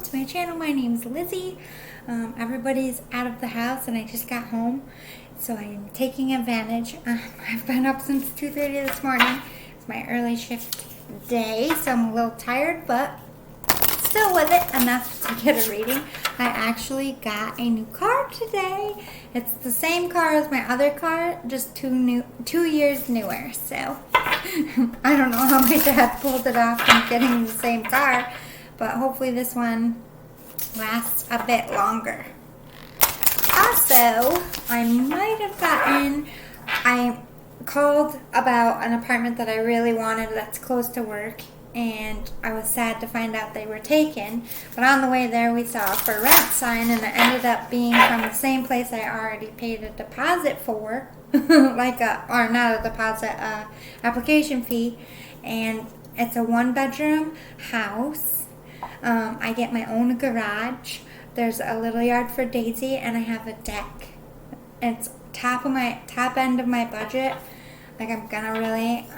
welcome to my channel. My name's Lizzie. Everybody's out of the house and I just got home, so I'm taking advantage. I've been up since 2:30 this morning. It's my early shift day, so I'm a little tired, but still with it enough to get a reading. I actually got a new car today. It's the same car as my other car, just 2 years newer. So I don't know how my dad pulled it off from getting the same car, but hopefully this one lasts a bit longer. Also, I called about an apartment that I really wanted that's close to work, and I was sad to find out they were taken. But on the way there, we saw a for rent sign, and it ended up being from the same place I already paid a deposit for, application fee, and it's a 1-bedroom house. I get my own garage. There's a little yard for Daisy, and I have a deck. It's top end of my budget. Like, I'm gonna really,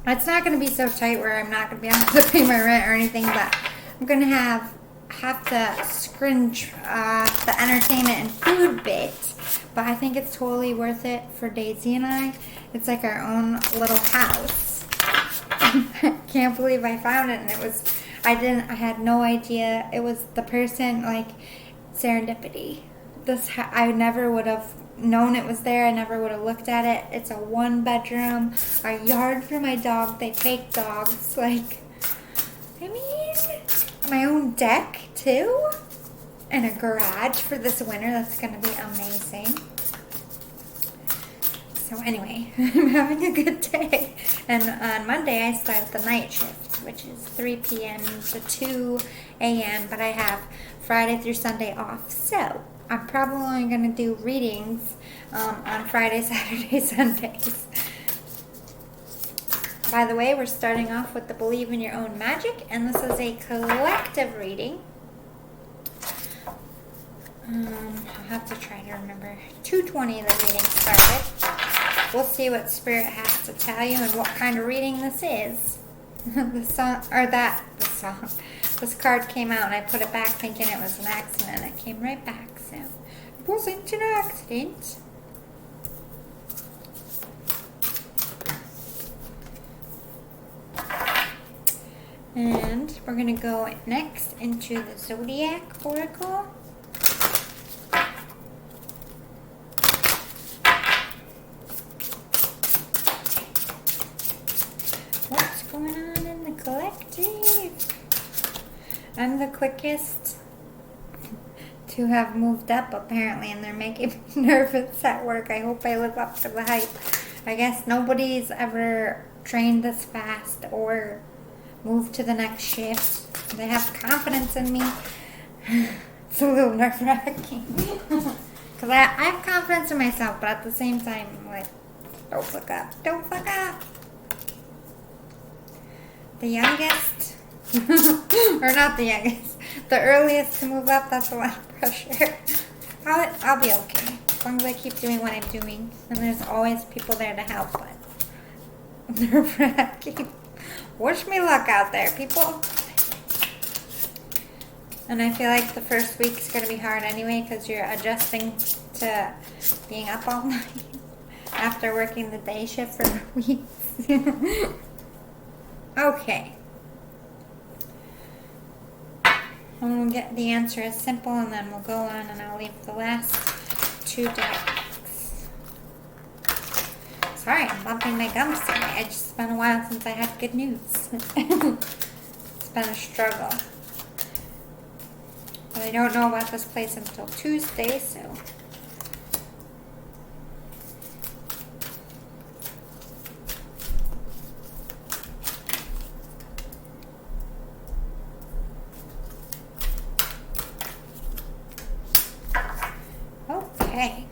it's not gonna be so tight where I'm not gonna be able to pay my rent or anything, but I'm gonna have to scringe the entertainment and food bit. But I think it's totally worth it for Daisy and I. It's like our own little house. I can't believe I found it, and I had no idea it was the person, like, serendipity. I never would have known it was there. I never would have looked at it. It's a 1-bedroom, a yard for my dog. They take dogs. Like, I mean, my own deck too, and a garage for this winter. That's gonna be amazing. So anyway, I'm having a good day. And on Monday I start the night shift, which is 3 p.m. to 2 a.m. But I have Friday through Sunday off. So I'm probably only going to do readings on Friday, Saturday, Sundays. By the way, we're starting off with the Believe in Your Own Magic, and this is a collective reading. I'll have to try to remember. 2:20 the reading started. We'll see what Spirit has to tell you and what kind of reading this is. This card came out and I put it back thinking it was an accident. It came right back, so it wasn't an accident. And we're going to go next into the Zodiac Oracle. What's going on in the collective? I'm the quickest to have moved up, apparently, and they're making me nervous at work. I hope I live up to the hype. I guess nobody's ever trained this fast or moved to the next shift. They have confidence in me. It's a little nerve-wracking. Because I have confidence in myself, but at the same time, I'm like, don't fuck up. Don't fuck up. The youngest, or not the youngest, the earliest to move up, that's a lot of pressure. I'll be okay, as long as I keep doing what I'm doing. And there's always people there to help, but nerve-wracking. Wish me luck out there, people. And I feel like the first week's going to be hard anyway, because you're adjusting to being up all night after working the day shift for weeks. Okay. I'm going to get the answer as simple, and then we'll go on, and I'll leave the last 2 decks. Sorry, I'm bumping my gums today. It's been a while since I had good news. It's been a struggle. But I don't know about this place until Tuesday, so... Okay.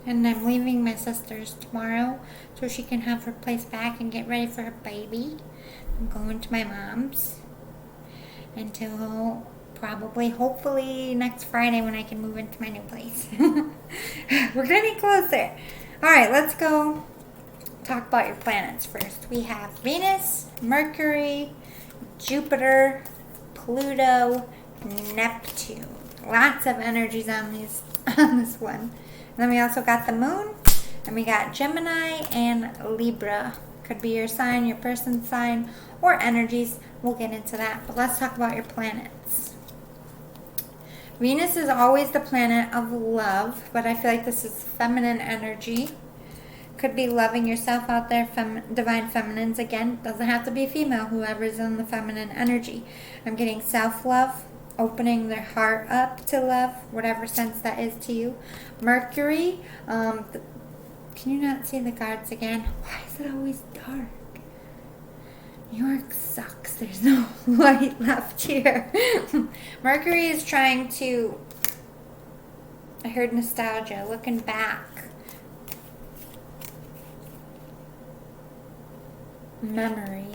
And I'm leaving my sister's tomorrow so she can have her place back and get ready for her baby. I'm going to my mom's until probably, hopefully, next Friday when I can move into my new place. We're getting closer. All right, let's go talk about your planets first. We have Venus, Mercury, Jupiter, Pluto, Neptune. Lots of energies on this one. And then we also got the moon, and we got Gemini and Libra. Could be your sign, your person's sign, or energies. We'll get into that. But let's talk about your planets. Venus is always the planet of love, but I feel like this is feminine energy. Could be loving yourself out there, divine feminines again. Doesn't have to be female, whoever's in the feminine energy. I'm getting self-love, opening their heart up to love, whatever sense that is to you. Mercury, can you not see the cards again? Why is it always dark? New York sucks. There's no light left here. Mercury is trying to, I heard nostalgia, looking back. Memory.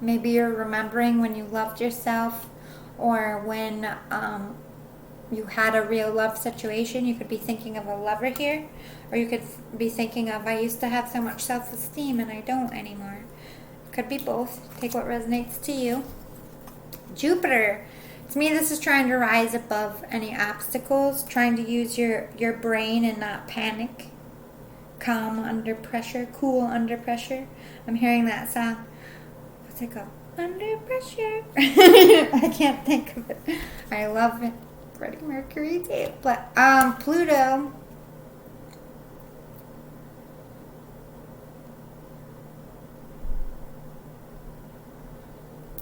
Maybe you're remembering when you loved yourself, or when you had a real love situation. You could be thinking of a lover here, or you could be thinking of, I used to have so much self-esteem and I don't anymore. Could be both. Take what resonates to you. Jupiter. To me, this is trying to rise above any obstacles, trying to use your brain and not panic. Calm under pressure, cool under pressure. I'm hearing that song. What's it called? Under pressure. I can't think of it. I love it. Freddie Mercury too. But Pluto.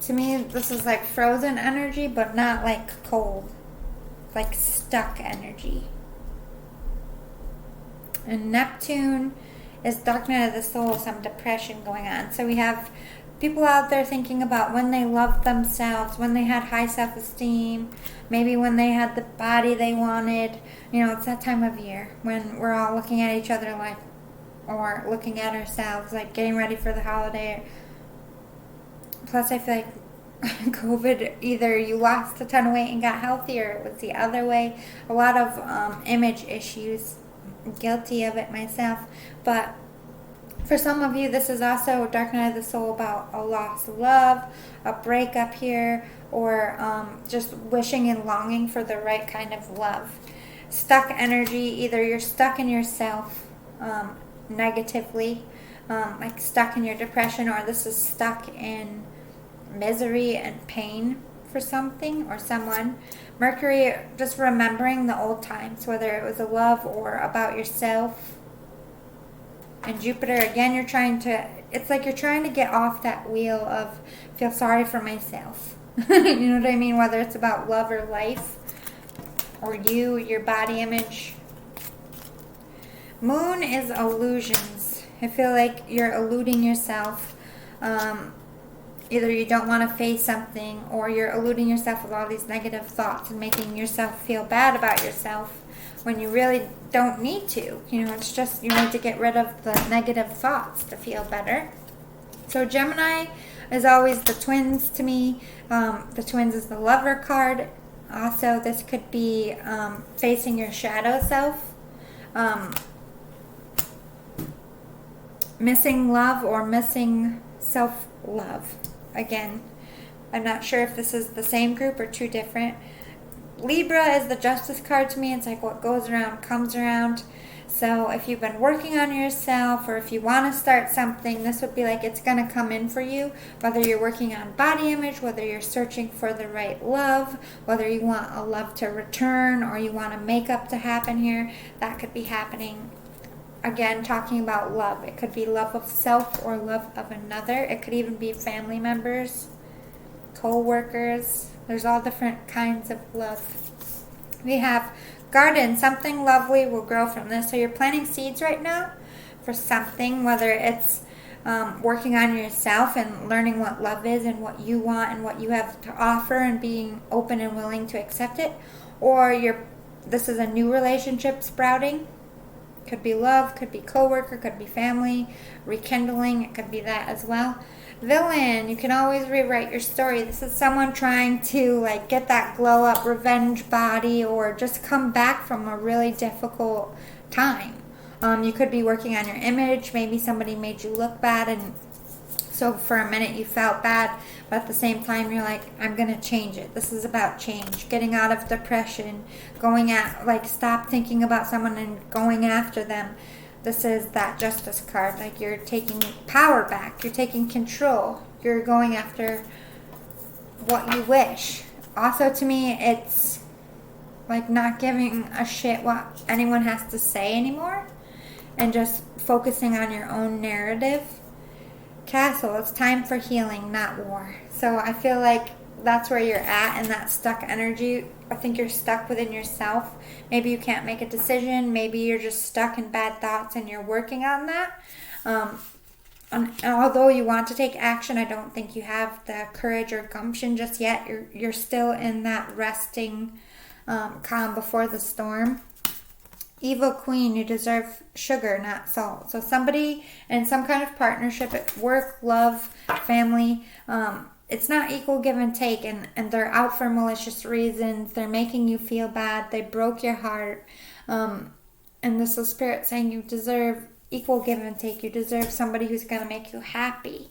To me, this is like frozen energy, but not like cold. Like stuck energy. And Neptune is dark night of the soul, some depression going on. So we have people out there thinking about when they loved themselves, when they had high self-esteem, maybe when they had the body they wanted. You know, it's that time of year when we're all looking at each other like, or looking at ourselves, like getting ready for the holiday. Plus, I feel like COVID, either you lost a ton of weight and got healthy, or it was the other way. A lot of image issues. Guilty of it myself. But for some of you, this is also Dark Night of the Soul about a lost love, a breakup here, or just wishing and longing for the right kind of love. Stuck energy, either you're stuck in yourself negatively, like stuck in your depression, or this is stuck in misery and pain for something or someone. Mercury, just remembering the old times, whether it was a love or about yourself. And Jupiter, again, it's like you're trying to get off that wheel of feel sorry for myself. You know what I mean? Whether it's about love or life, or you, your body image. Moon is illusions. I feel like you're eluding yourself. Either you don't want to face something, or you're eluding yourself with all these negative thoughts and making yourself feel bad about yourself when you really don't need to. You know, it's just you need to get rid of the negative thoughts to feel better. So Gemini is always the twins to me. The twins is the lover card. Also, this could be facing your shadow self. Missing love or missing self-love. Again, I'm not sure if this is the same group or two different. Libra is the Justice card to me. It's like what goes around comes around. So if you've been working on yourself, or if you want to start something, this would be like it's going to come in for you. Whether you're working on body image, whether you're searching for the right love, whether you want a love to return, or you want a makeup to happen here, that could be happening. Again, talking about love. It could be love of self or love of another. It could even be family members, co-workers. There's all different kinds of love. We have garden. Something lovely will grow from this. So you're planting seeds right now for something, whether it's working on yourself and learning what love is and what you want and what you have to offer and being open and willing to accept it, or this is a new relationship sprouting. Could be love, could be coworker, could be family, rekindling, it could be that as well. Villain, you can always rewrite your story. This is someone trying to like get that glow up revenge body or just come back from a really difficult time. You could be working on your image. Maybe somebody made you look bad, and so for a minute you felt bad, but at the same time you're like, I'm going to change it. This is about change. Getting out of depression, stop thinking about someone and going after them. This is that justice card. Like, you're taking power back. You're taking control. You're going after what you wish. Also, to me, it's like not giving a shit what anyone has to say anymore and just focusing on your own narrative. Castle, it's time for healing, not war. So I feel like that's where you're at in that stuck energy. I think you're stuck within yourself. Maybe you can't make a decision. Maybe you're just stuck in bad thoughts and you're working on that. And although you want to take action, I don't think you have the courage or gumption just yet. You're still in that resting calm before the storm. Evil Queen, you deserve sugar, not salt. So somebody in some kind of partnership at work, love, family, it's not equal give and take, and they're out for malicious reasons. They're making you feel bad. They broke your heart. And this is Spirit saying you deserve equal give and take. You deserve somebody who's going to make you happy.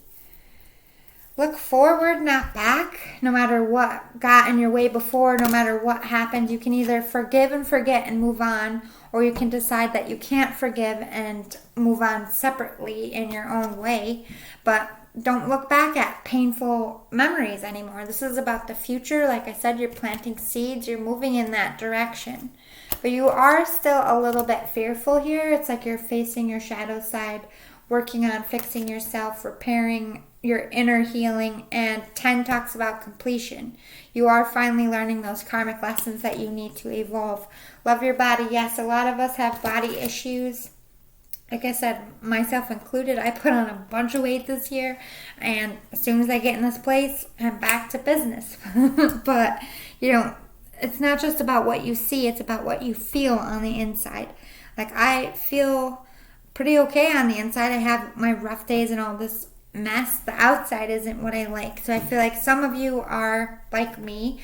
Look forward, not back. No matter what got in your way before, no matter what happened, you can either forgive and forget and move on, or you can decide that you can't forgive and move on separately in your own way. But don't look back at painful memories anymore. This is about the future. Like I said, you're planting seeds. You're moving in that direction. But you are still a little bit fearful here. It's like you're facing your shadow side, working on fixing yourself, repairing your inner healing, and 10 talks about completion. You are finally learning those karmic lessons that you need to evolve. Love your body. Yes, a lot of us have body issues. Like I said, myself included, I put on a bunch of weight this year, and as soon as I get in this place, I'm back to business. But, it's not just about what you see, it's about what you feel on the inside. Like, I feel pretty okay on the inside. I have my rough days and all this mess. The outside isn't what I like. So I feel like some of you are like me.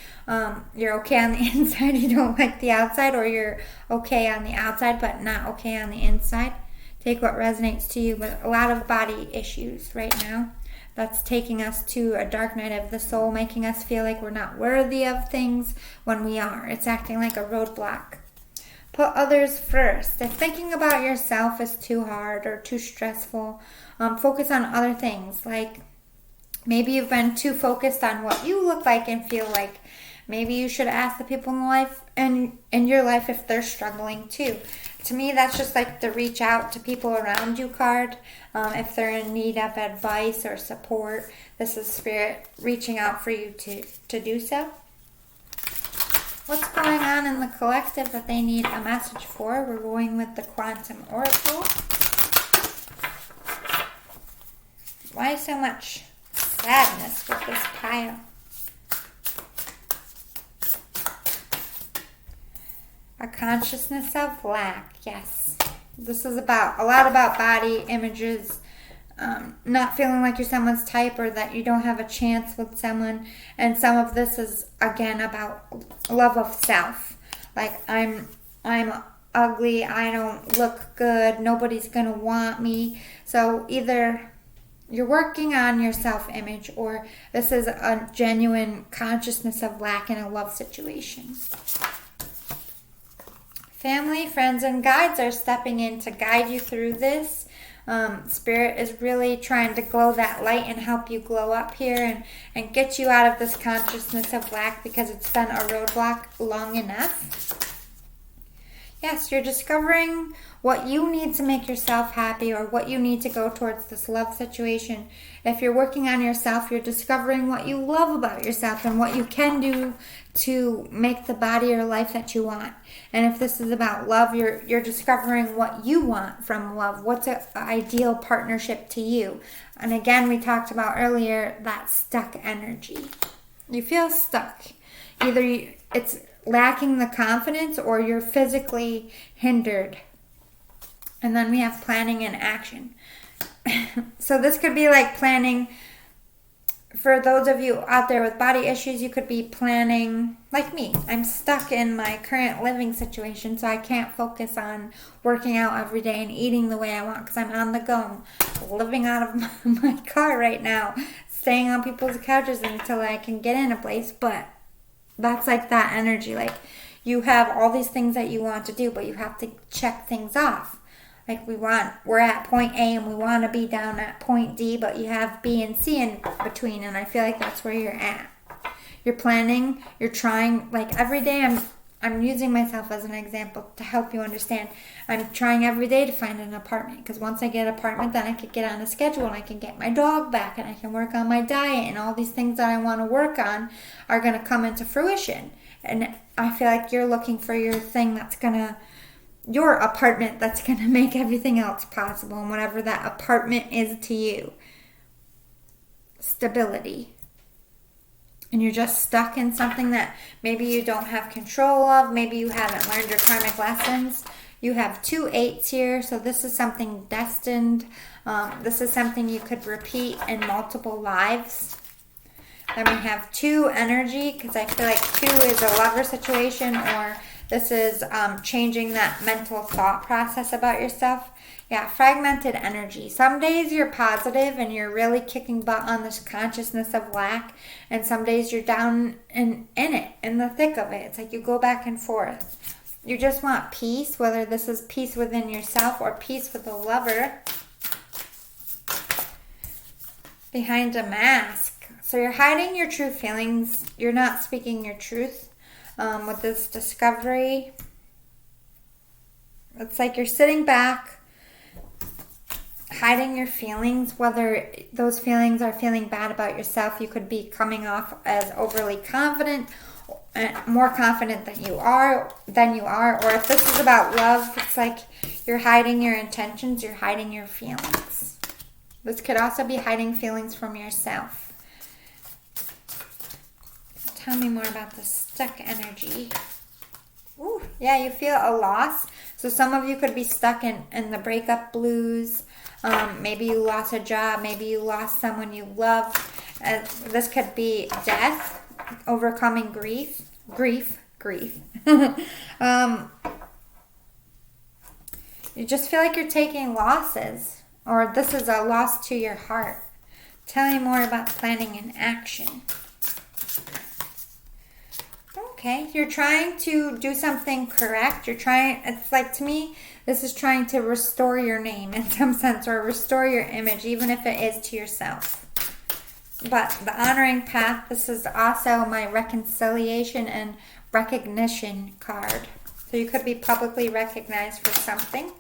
You're okay on the inside, you don't like the outside, or you're okay on the outside but not okay on the inside. Take what resonates to you, but a lot of body issues right now. That's taking us to a dark night of the soul, making us feel like we're not worthy of things when we are. It's acting like a roadblock. Put others first. If thinking about yourself is too hard or too stressful, focus on other things. Like maybe you've been too focused on what you look like and feel like. Maybe you should ask the people in your life if they're struggling too. To me, that's just like the reach out to people around you card. If they're in need of advice or support, this is Spirit reaching out for you to do so. What's going on in the collective that they need a message for? We're going with the Quantum Oracle. Why so much sadness with this pile? A consciousness of lack, yes. This is a lot about body images, not feeling like you're someone's type or that you don't have a chance with someone. And some of this is, again, about love of self. Like, I'm ugly, I don't look good, nobody's going to want me. So either you're working on your self-image, or this is a genuine consciousness of lack in a love situation. Family, friends, and guides are stepping in to guide you through this. Spirit is really trying to glow that light and help you glow up here and get you out of this consciousness of lack, because it's been a roadblock long enough. Yes, you're discovering what you need to make yourself happy, or what you need to go towards this love situation. If you're working on yourself, you're discovering what you love about yourself and what you can do to make the body or life that you want. And if this is about love, you're discovering what you want from love. What's an ideal partnership to you? And again, we talked about earlier that stuck energy. You feel stuck. Either it's lacking the confidence, or you're physically hindered. And then we have planning and action. So this could be like planning. For those of you out there with body issues, you could be planning, like me. I'm stuck in my current living situation, so I can't focus on working out every day and eating the way I want because I'm on the go. I'm living out of my car right now, staying on people's couches until I can get in a place. But that's like that energy. Like, you have all these things that you want to do, but you have to check things off. Like, we're at point A and we want to be down at point D, but you have B and C in between, and I feel like that's where you're at. You're planning, you're trying, like every day I'm using myself as an example to help you understand. I'm trying every day to find an apartment, because once I get an apartment, then I could get on a schedule and I can get my dog back and I can work on my diet, and all these things that I want to work on are going to come into fruition. And I feel like you're looking for your thing your apartment that's going to make everything else possible, and whatever that apartment is to you. Stability. And you're just stuck in something that maybe you don't have control of. Maybe you haven't learned your karmic lessons. You have 2 8s here, so this is something destined. This is something you could repeat in multiple lives. Then we have 2 energy, because I feel like 2 is a lover situation, or this is changing that mental thought process about yourself. Yeah, fragmented energy. Some days you're positive and you're really kicking butt on this consciousness of lack. And some days you're down in it, in the thick of it. It's like you go back and forth. You just want peace, whether this is peace within yourself or peace with a lover. Behind a mask. So you're hiding your true feelings. You're not speaking your truth. With this discovery, it's like you're sitting back, hiding your feelings, whether those feelings are feeling bad about yourself. You could be coming off as overly confident, more confident than you are, or if this is about love, it's like you're hiding your intentions, you're hiding your feelings. This could also be hiding feelings from yourself. Tell me more about this stuck energy. Ooh, yeah, you feel a loss. So some of you could be stuck in the breakup blues. Maybe you lost a job. Maybe you lost someone you love. This could be death, overcoming grief. You just feel like you're taking losses, or this is a loss to your heart. Tell me more about planning and action. Okay, you're trying to do something correct. It's like, to me, this is trying to restore your name in some sense, or restore your image, even if it is to yourself. But the honoring path, this is also my reconciliation and recognition card. So you could be publicly recognized for something.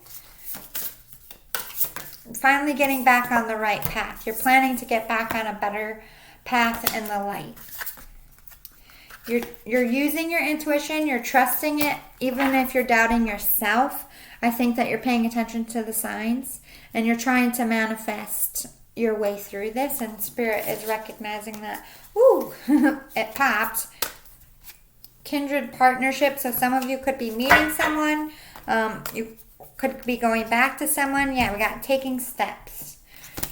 Finally getting back on the right path. You're planning to get back on a better path in the light. You're using your intuition, you're trusting it, even if you're doubting yourself. I think that you're paying attention to the signs, and you're trying to manifest your way through this, and Spirit is recognizing that, ooh, it popped. Kindred partnership, so some of you could be meeting someone, you could be going back to someone. Yeah, we got taking steps.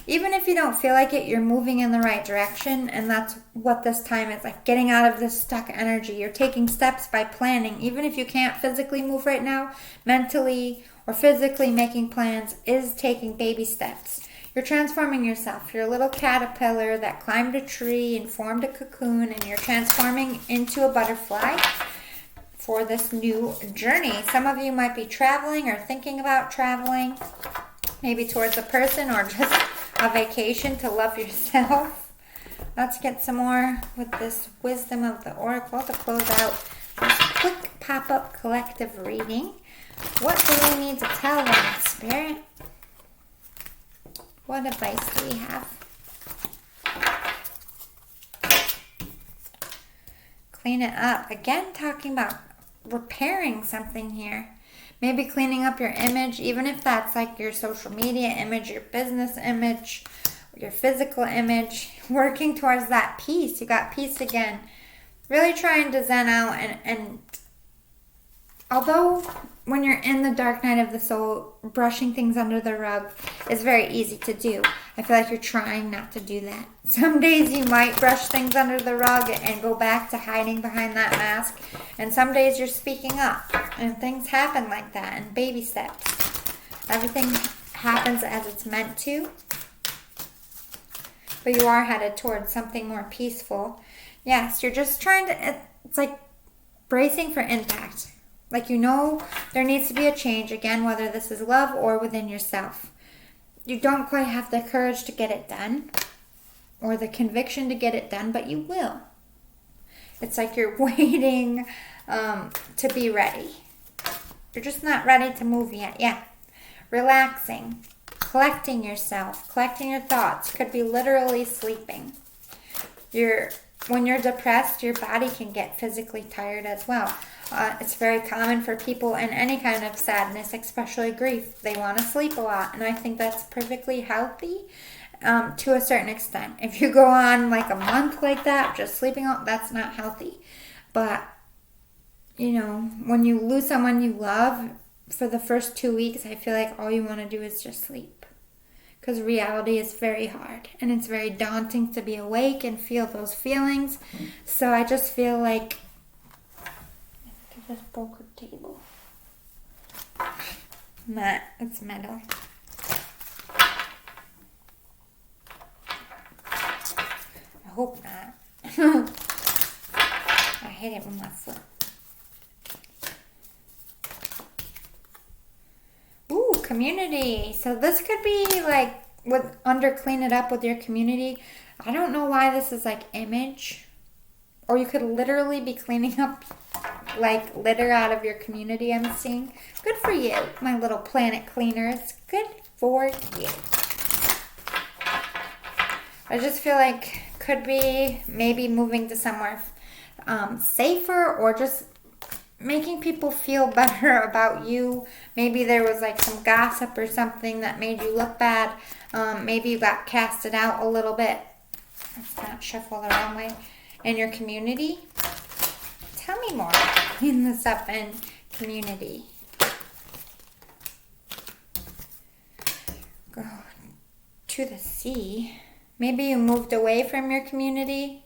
Even if you don't feel like it, you're moving in the right direction, and that's what this time is, like getting out of this stuck energy. You're taking steps by planning. Even if you can't physically move right now, mentally or physically making plans is taking baby steps. You're transforming yourself. You're a little caterpillar that climbed a tree and formed a cocoon, and you're transforming into a butterfly for this new journey. Some of you might be traveling or thinking about traveling, maybe towards a person or just a vacation to love yourself. Let's get some more with this wisdom of the oracle to close out this quick pop-up collective reading. What do we need to tell them, Spirit? What advice do we have? Clean it up. Again, talking about repairing something here. Maybe cleaning up your image, even if that's like your social media image, your business image, your physical image. Working towards that peace. You got peace again. Really trying to zen out and although when you're in the dark night of the soul, brushing things under the rug is very easy to do. I feel like you're trying not to do that. Some days you might brush things under the rug and go back to hiding behind that mask. And some days you're speaking up. And things happen like that in baby steps. Everything happens as it's meant to. But you are headed towards something more peaceful. Yes, you're just trying to, it's like bracing for impact. Like you know there needs to be a change, again, whether this is love or within yourself. You don't quite have the courage to get it done or the conviction to get it done, but you will. It's like you're waiting to be ready. You're just not ready to move yet. Yeah. Relaxing, collecting yourself, collecting your thoughts. Could be literally sleeping. When you're depressed, your body can get physically tired as well. It's very common for people in any kind of sadness, especially grief. They want to sleep a lot, and I think that's perfectly healthy to a certain extent. If you go on like a month like that, just sleeping, that's not healthy. But, you know, when you lose someone you love, for the first 2 weeks, I feel like all you want to do is just sleep. Because reality is very hard, and it's very daunting to be awake and feel those feelings. So I just feel like I just broke a table. It's metal. I hope not. I hit it with my foot. Ooh, community. So this could be like clean it up with your community. I don't know why this is like image. Or you could literally be cleaning up like litter out of your community, I'm seeing. Good for you, my little planet cleaners. Good for you. I just feel like could be maybe moving to somewhere safer, or just making people feel better about you. Maybe there was like some gossip or something that made you look bad. Maybe you got casted out a little bit. Let's not shuffle the wrong way. In your community. Tell me more. Clean this up in community. Go to the sea. Maybe you moved away from your community.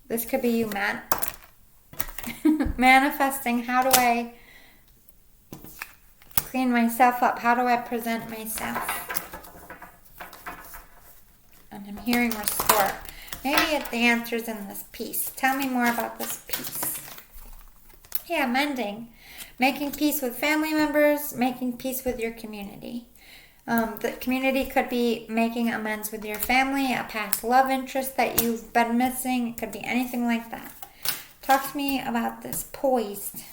This could be you manifesting. How do I clean myself up? How do I present myself? And I'm hearing restore. Maybe the answer's in this piece. Tell me more about this piece. Yeah, mending. Making peace with family members, making peace with your community. The community could be making amends with your family, a past love interest that you've been missing. It could be anything like that. Talk to me about this poised.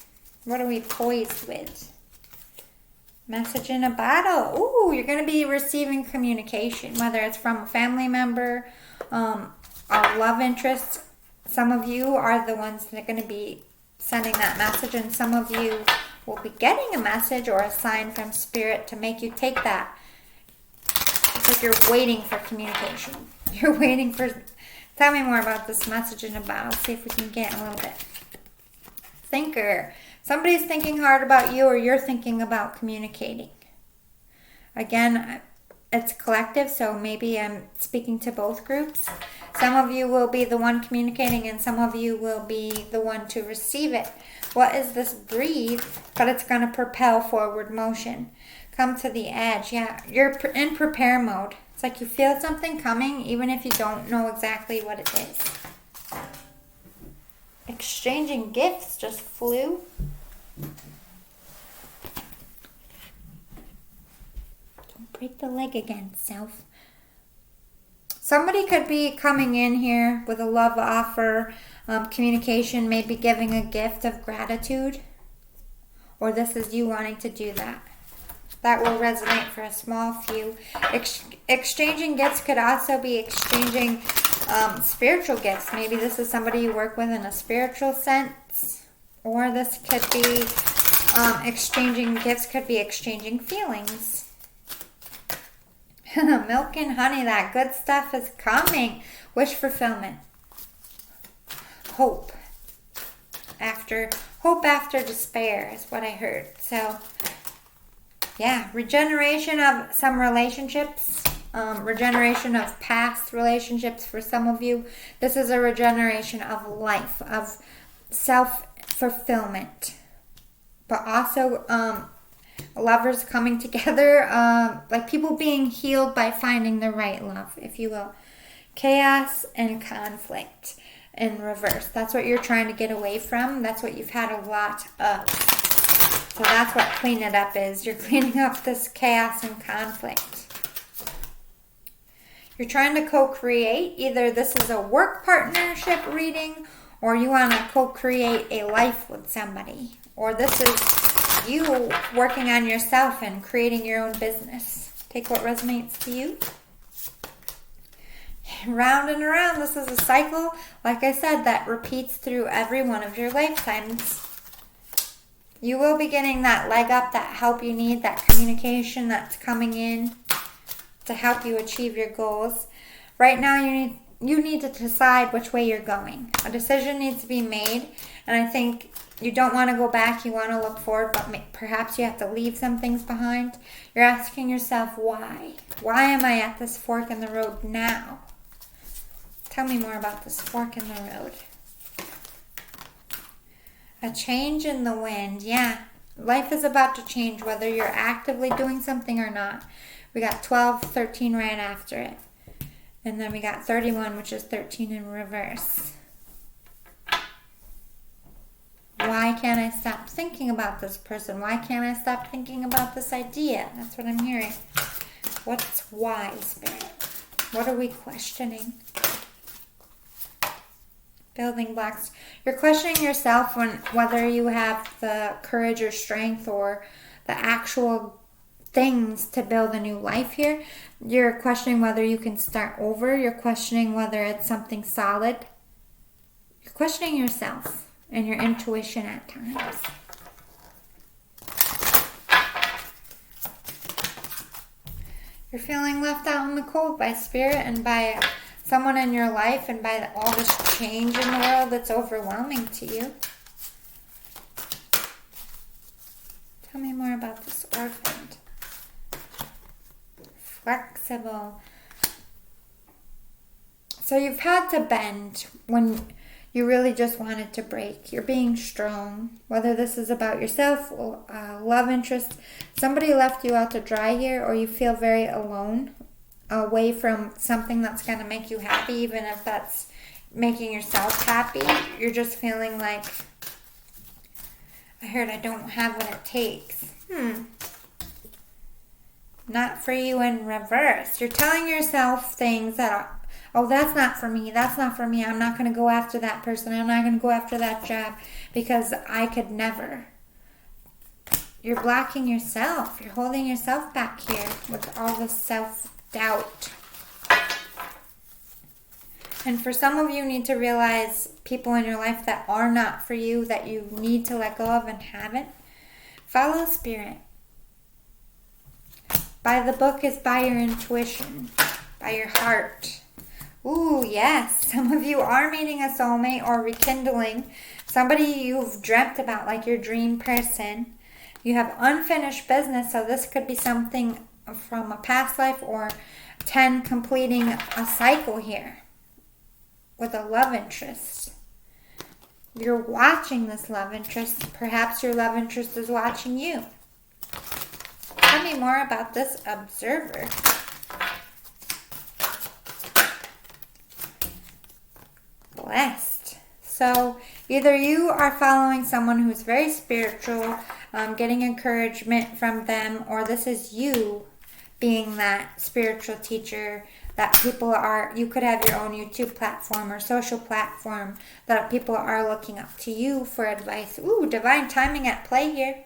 What are we poised with? Message in a bottle. Ooh, you're going to be receiving communication, whether it's from a family member, a love interest. Some of you are the ones that are going to be sending that message, and some of you will be getting a message or a sign from spirit to make you take that. It's like you're waiting for communication. You're waiting for... Tell me more about this message in a bottle. See if we can get a little bit. Thinker. Somebody's thinking hard about you, or you're thinking about communicating. Again, it's collective, so maybe I'm speaking to both groups. Some of you will be the one communicating, and some of you will be the one to receive it. What is this? Breathe, but it's going to propel forward motion. Come to the edge. Yeah, you're in prepare mode. It's like you feel something coming, even if you don't know exactly what it is. Exchanging gifts just flew. Don't break the leg again, self. Somebody could be coming in here with a love offer, communication, maybe giving a gift of gratitude. Or this is you wanting to do that. That will resonate for a small few. Exchanging gifts could also be exchanging spiritual gifts. Maybe this is somebody you work with in a spiritual sense. Or this could be exchanging gifts, could be exchanging feelings. Milk and honey, that good stuff is coming. Wish fulfillment. Hope. hope after despair is what I heard. So, yeah, regeneration of some relationships, regeneration of past relationships for some of you. This is a regeneration of life, of self-fulfillment, but also lovers coming together, like people being healed by finding the right love, if you will. Chaos and conflict in reverse. That's what you're trying to get away from. That's what you've had a lot of. So that's what clean it up is. You're cleaning up this chaos and conflict. You're trying to co-create. Either this is a work partnership reading, or you want to co-create a life with somebody. Or this is you working on yourself and creating your own business. Take what resonates to you. Round and around, this is a cycle, like I said, that repeats through every one of your lifetimes. You will be getting that leg up, that help you need, that communication that's coming in to help you achieve your goals. Right now, you need to decide which way you're going. A decision needs to be made, and I think you don't want to go back, you want to look forward, but perhaps you have to leave some things behind. You're asking yourself, why? Why am I at this fork in the road now? Tell me more about this fork in the road. A change in the wind. Yeah, life is about to change whether you're actively doing something or not. We got 12, 13 right after it. And then we got 31, which is 13 in reverse. Why can't I stop thinking about this person? Why can't I stop thinking about this idea? That's what I'm hearing. What's why, Spirit? What are we questioning? Building blocks. You're questioning yourself on whether you have the courage or strength or the actual things to build a new life here. You're questioning whether you can start over. You're questioning whether it's something solid. You're questioning yourself and your intuition at times. You're feeling left out in the cold by Spirit and by someone in your life and by all this change in the world that's overwhelming to you. Tell me more about this orphaned. Flexible. So you've had to bend when you really just wanted to break. You're being strong. Whether this is about yourself, love interest, somebody left you out to dry here, or you feel very alone, away from something that's going to make you happy, even if that's making yourself happy. You're just feeling like, I heard I don't have what it takes. Not for you in reverse. You're telling yourself things that are, oh, that's not for me. That's not for me. I'm not going to go after that person. I'm not going to go after that job because I could never. You're blocking yourself. You're holding yourself back here with all this self-doubt. And for some of you, need to realize people in your life that are not for you, that you need to let go of and haven't. Follow Spirit. By the book is by your intuition, by your heart. Ooh, yes. Some of you are meeting a soulmate or rekindling somebody you've dreamt about, like your dream person. You have unfinished business, so this could be something from a past life, or 10 completing a cycle here with a love interest. You're watching this love interest. Perhaps your love interest is watching you. Tell me more about this observer. Blessed. So either you are following someone who's very spiritual, getting encouragement from them, or this is you being that spiritual teacher that people are, you could have your own YouTube platform or social platform that people are looking up to you for advice. Ooh, divine timing at play here.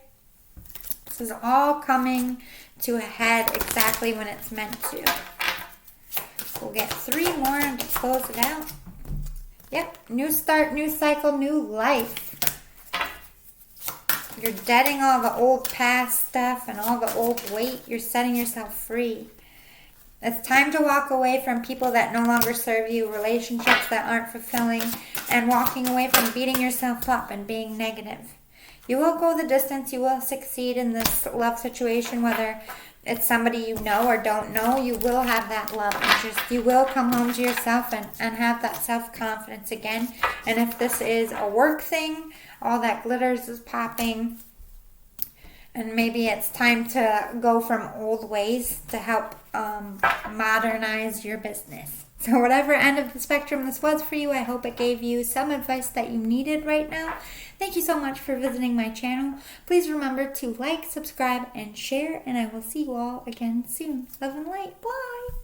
This is all coming to a head exactly when it's meant to. We'll get 3 more to close it out. Yep, new start, new cycle, new life. You're deading all the old past stuff and all the old weight. You're setting yourself free. It's time to walk away from people that no longer serve you, relationships that aren't fulfilling, and walking away from beating yourself up and being negative. You will go the distance. You will succeed in this love situation, whether it's somebody you know or don't know. You will have that love interest. You will come home to yourself and have that self-confidence again. And if this is a work thing, all that glitters is popping. And maybe it's time to go from old ways to help modernize your business. So whatever end of the spectrum this was for you, I hope it gave you some advice that you needed right now. Thank you so much for visiting my channel. Please remember to like, subscribe, and share, and I will see you all again soon. Love and light. Bye!